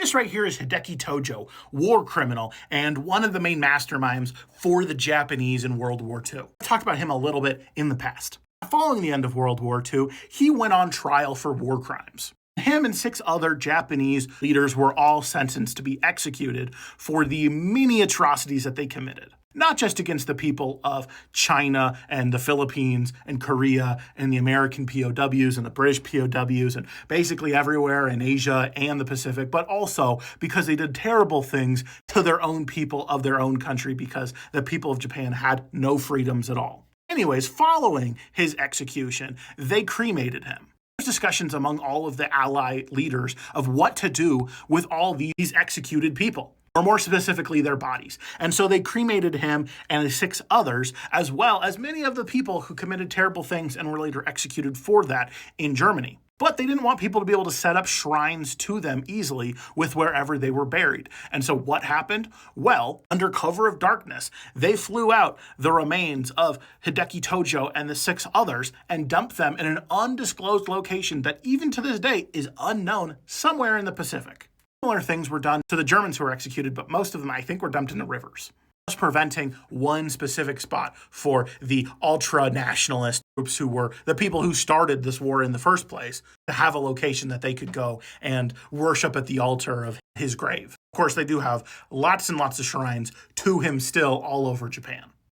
This right here is Hideki Tojo, war criminal, and one of the main masterminds for the Japanese in World War II. I talked about him a little bit in the past. Following the end of World War II, he went on trial for war crimes. Him and 6 other Japanese leaders were all sentenced to be executed for the many atrocities that they committed. Not just against the people of China and the Philippines and Korea and the American POWs and the British POWs and basically everywhere in Asia and the Pacific, but also because they did terrible things to their own people of their own country because the people of Japan had no freedoms at all. Anyways, following his execution, they cremated him. There's discussions among all of the Allied leaders of what to do with all these executed people, or more specifically, their bodies. And so they cremated him and 6 others, as well as many of the people who committed terrible things and were later executed for that in Germany. But they didn't want people to be able to set up shrines to them easily with wherever they were buried. And so what happened? Well, under cover of darkness, they flew out the remains of Hideki Tojo and the 6 others and dumped them in an undisclosed location that even to this day is unknown somewhere in the Pacific. Similar things were done to the Germans who were executed, but most of them, I think, were dumped into rivers, thus preventing one specific spot for the ultra-nationalist groups who were the people who started this war in the first place to have a location that they could go and worship at the altar of his grave. Of course, they do have lots and lots of shrines to him still all over Japan.